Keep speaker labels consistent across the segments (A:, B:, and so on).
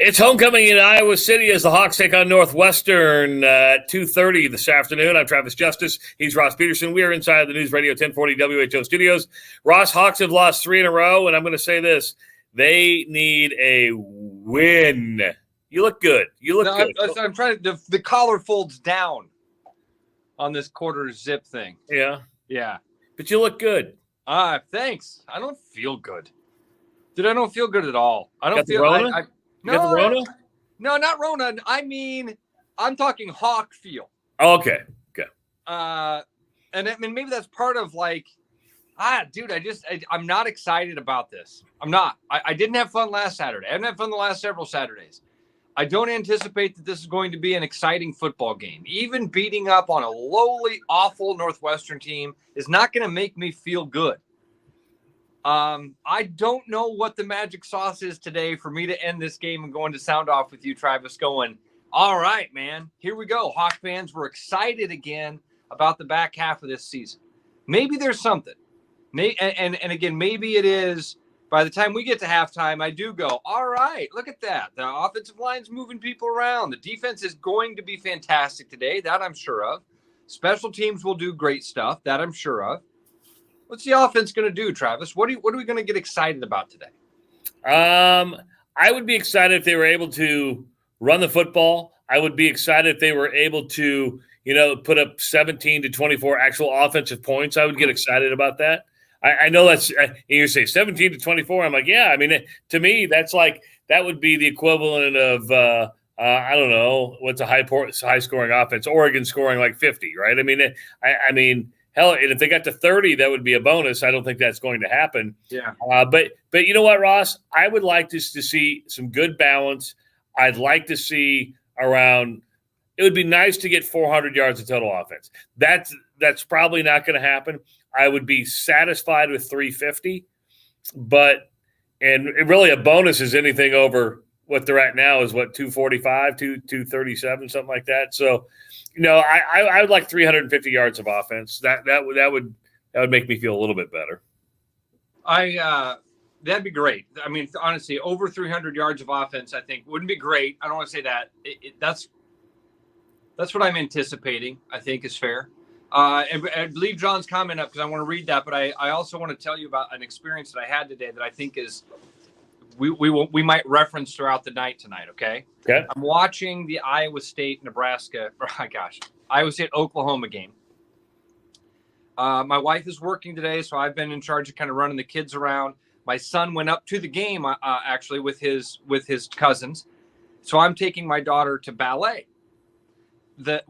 A: It's homecoming in Iowa City as the Hawks take on Northwestern at 2:30 this afternoon. I'm Travis Justice. He's Ross Peterson. We are inside the News Radio 1040 WHO studios. Ross, Hawks have lost 3 in a row, and I'm going to say this. They need a win. You look good. Good.
B: I'm trying to – the collar folds down on this quarter zip thing.
A: Yeah.
B: Yeah.
A: But you look good.
B: Thanks. I don't feel good. Dude, I don't feel good at all. I don't feel
A: – You got the Rona?
B: No, not Rona. I mean, I'm talking Hawk feel.
A: Oh, okay.
B: And I mean, maybe that's part of like, dude, I'm not excited about this. I'm not. I didn't have fun last Saturday. I haven't had fun the last several Saturdays. I don't anticipate that this is going to be an exciting football game. Even beating up on a lowly, awful Northwestern team is not going to make me feel good. I don't know what the magic sauce is today for me to end this game and going to sound off with you, Travis, going, all right, man, here we go. Hawk fans, we're excited again about the back half of this season. Maybe there's something. And again, maybe it is by the time we get to halftime, I do go, all right, look at that. The offensive line's moving people around. The defense is going to be fantastic today. That I'm sure of. Special teams will do great stuff. That I'm sure of. What's the offense going to do, Travis? What are we going to get excited about today?
A: I would be excited if they were able to run the football. I would be excited if they were able to, put up 17 to 24 actual offensive points. I would get excited about that. I know that's you say 17 to 24. I'm like, yeah. I mean, to me, that's like that would be the equivalent of I don't know what's a high scoring offense. Oregon scoring like 50, right? I mean. Hell, and if they got to 30, that would be a bonus. I don't think that's going to happen.
B: Yeah.
A: But you know what, Ross? I would like to see some good balance. I'd like to see around – it would be nice to get 400 yards of total offense. That's probably not going to happen. I would be satisfied with 350. And really a bonus is anything over what they're at now is, 245, 237, something like that. So – I would like 350 yards of offense. That would make me feel a little bit better.
B: That'd be great. I mean, honestly, over 300 yards of offense, I think wouldn't be great. I don't want to say that. That's what I'm anticipating. I think is fair. And leave John's comment up because I want to read that. But I also want to tell you about an experience that I had today that I think is we might reference throughout the night tonight. Okay. I'm watching the Iowa State Oklahoma game. My wife is working today, so I've been in charge of kind of running the kids around. My son went up to the game actually with his cousins, so I'm taking my daughter to ballet.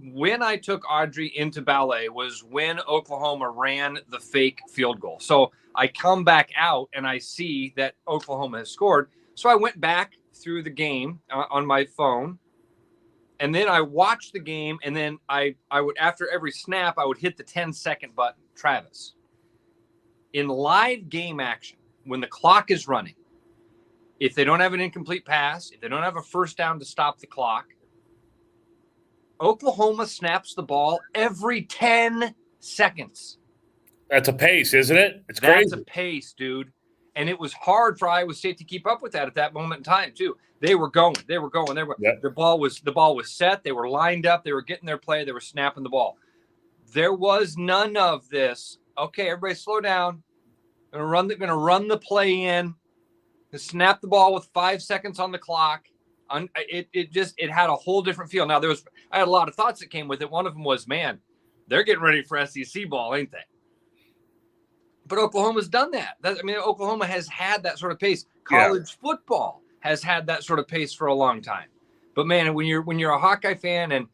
B: When I took Audrey into ballet was when Oklahoma ran the fake field goal. So I come back out and I see that Oklahoma has scored. So I went back through the game on my phone, and then I watched the game, and then I would, after every snap, I would hit the 10-second button. Travis, in live game action, when the clock is running, if they don't have an incomplete pass, if they don't have a first down to stop the clock, Oklahoma snaps the ball every 10 seconds.
A: That's a pace, isn't it? It's crazy.
B: That's a pace, dude. And it was hard for Iowa State to keep up with that at that moment in time, too. They were going. Yep. The ball was set. They were lined up. They were getting their play. They were snapping the ball. There was none of this. Okay, everybody slow down. Going to run the play in. Snap the ball with 5 seconds on the clock. It had a whole different feel. Now, I had a lot of thoughts that came with it. One of them was, man, they're getting ready for SEC ball, ain't they? But Oklahoma's done that. Oklahoma has had that sort of pace. College football has had that sort of pace for a long time. But man, when you're a Hawkeye fan and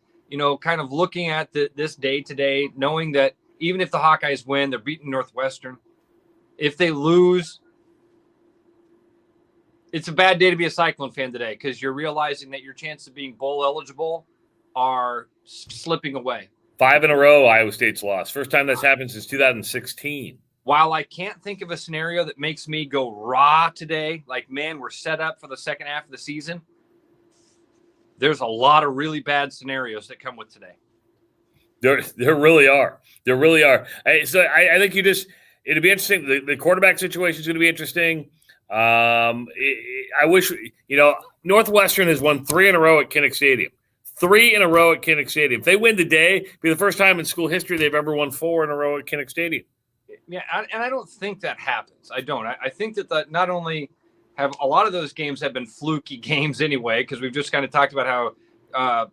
B: kind of looking at this day today, knowing that even if the Hawkeyes win, they're beating Northwestern. If they lose, it's a bad day to be a Cyclone fan today because you're realizing that your chances of being bowl eligible are slipping away.
A: 5 in a row, Iowa State's lost. First time that's happened since 2016.
B: While I can't think of a scenario that makes me go raw today, like, man, we're set up for the second half of the season, there's a lot of really bad scenarios that come with today.
A: There really are. There really are. So I think it'll be interesting. The quarterback situation is going to be interesting. I wish, Northwestern has won 3 in a row at Kinnick Stadium. 3 in a row at Kinnick Stadium. If they win today, it'll be the first time in school history they've ever won 4 in a row at Kinnick Stadium.
B: Yeah, and I don't think that happens. I don't. I think that not only have a lot of those games have been fluky games anyway, because we've just kind of talked about how,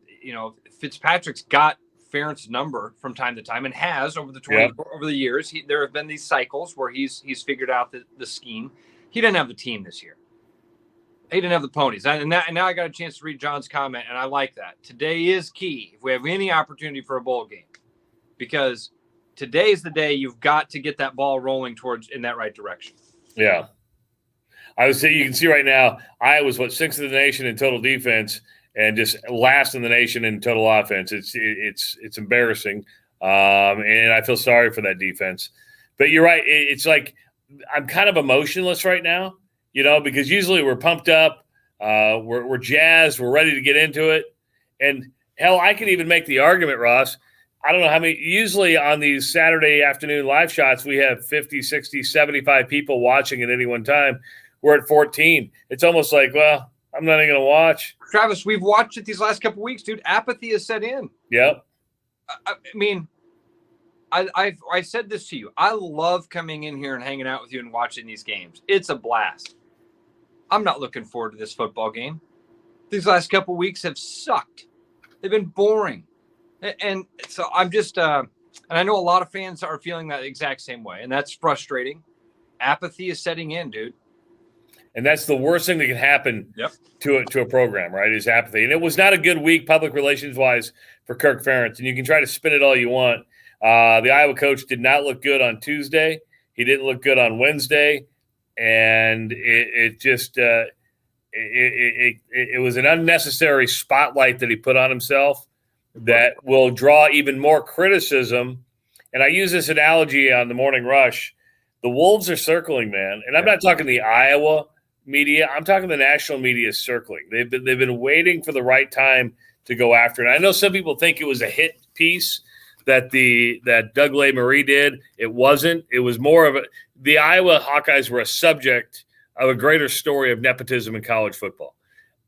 B: Fitzpatrick's got Ferentz number from time to time and has over the years. There have been these cycles where he's figured out the scheme. He didn't have the team this year. He didn't have the ponies. And now I got a chance to read John's comment, and I like that. Today is key if we have any opportunity for a bowl game, because today is the day you've got to get that ball rolling in that right direction.
A: Yeah. I would say you can see right now, Iowa's 6th in the nation in total defense and just last in the nation in total offense. It's embarrassing, and I feel sorry for that defense. But you're right. It's like I'm kind of emotionless right now, because usually we're pumped up, we're jazzed, we're ready to get into it. And hell, I could even make the argument, Ross. I don't know how many – usually on these Saturday afternoon live shots, we have 50, 60, 75 people watching at any one time. We're at 14. It's almost like, well, I'm not even going to watch.
B: Travis, we've watched it these last couple of weeks, dude. Apathy has set in.
A: Yep.
B: I mean, I said this to you. I love coming in here and hanging out with you and watching these games. It's a blast. I'm not looking forward to this football game. These last couple of weeks have sucked. They've been boring. And so I'm just and I know a lot of fans are feeling that exact same way, and that's frustrating. Apathy is setting in, dude.
A: And that's the worst thing that can happen to a program, right, is apathy. And it was not a good week public relations-wise for Kirk Ferentz. And you can try to spin it all you want. The Iowa coach did not look good on Tuesday. He didn't look good on Wednesday. And it was an unnecessary spotlight that he put on himself that will draw even more criticism. And I use this analogy on the Morning Rush. The wolves are circling, man. And I'm not talking the Iowa media. I'm talking the national media is circling. They've been waiting for the right time to go after it. I know some people think it was a hit piece that Doug Marie did. It wasn't. It was more of the Iowa Hawkeyes were a subject of a greater story of nepotism in college football.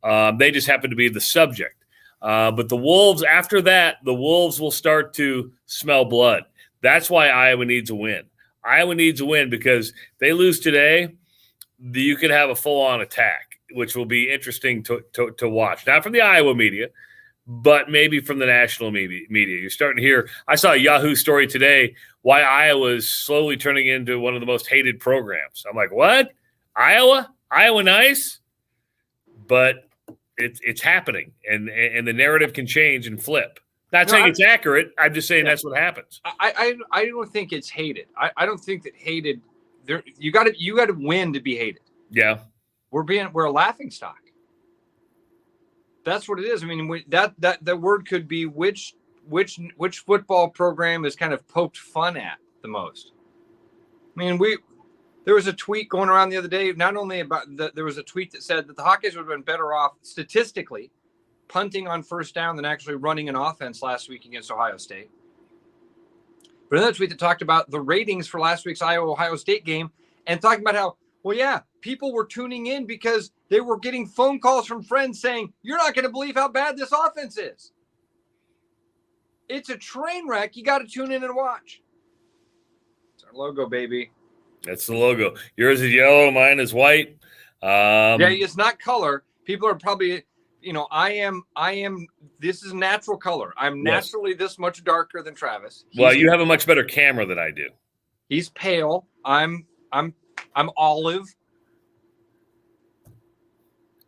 A: They just happened to be the subject. But the Wolves, after that, the Wolves will start to smell blood. That's why Iowa needs a win. Iowa needs a win because if they lose today, you could have a full-on attack, which will be interesting to watch. Not from the Iowa media, but maybe from the national media. You're starting to hear – I saw a Yahoo story today why Iowa is slowly turning into one of the most hated programs. I'm like, what? Iowa? Iowa nice? But it's happening, and the narrative can change and flip. Not saying it's accurate. I'm just saying that's what happens.
B: I don't think it's hated. I don't think that hated – you got to win to be hated.
A: Yeah.
B: We're a laughing stock. That's what it is. I mean, that word could be which football program is kind of poked fun at the most. I mean, there was a tweet going around the other day, not only about there was a tweet that said that the Hawkeyes would have been better off statistically punting on first down than actually running an offense last week against Ohio State. But another tweet that talked about the ratings for last week's Iowa-Ohio State game and talking about how, well, yeah, people were tuning in because they were getting phone calls from friends saying, you're not going to believe how bad this offense is. It's a train wreck. You got to tune in and watch. It's our logo, baby.
A: That's the logo. Yours is yellow. Mine is white.
B: Yeah, it's not color. People are probably, I am, this is natural color. I'm naturally this much darker than Travis.
A: You have a much better camera than I do.
B: He's pale. I'm olive.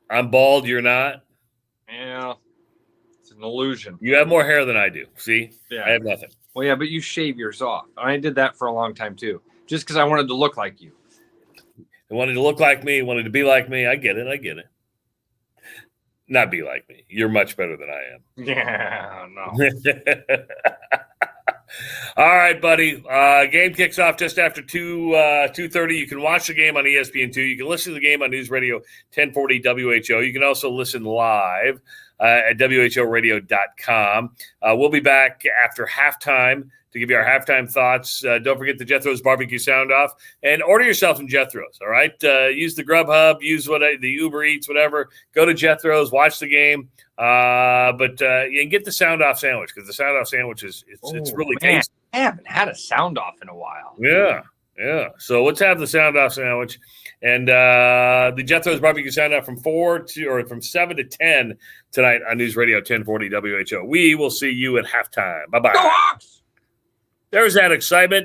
A: I'm bald. You're not.
B: Yeah. It's an illusion.
A: You have more hair than I do. See?
B: Yeah.
A: I have nothing.
B: Well, yeah, but you shave yours off. I did that for a long time too, just because I wanted to look like you.
A: I wanted to look like me, wanted to be like me. I get it. Not be like me. You're much better than I am.
B: Yeah, no.
A: All right, buddy. Game kicks off just after 2:30. You can watch the game on ESPN2. You can listen to the game on News Radio 1040 WHO. You can also listen live at whoradio.com. We'll be back after halftime to give you our halftime thoughts. Don't forget the Jethro's Barbecue Sound Off and order yourself some Jethro's, all right? Use the Grubhub, use the Uber Eats, whatever. Go to Jethro's, watch the game. But you can get the Sound Off sandwich because the Sound Off sandwich it's really tasty.
B: I haven't had a Sound Off in a while.
A: Yeah. So let's have the Sound Off sandwich. And the Jethro's Barbecue Sound Off from 7 to 10 tonight on News Radio 1040 WHO. We will see you at halftime. Bye-bye.
B: Go Hawks!
A: There's that excitement.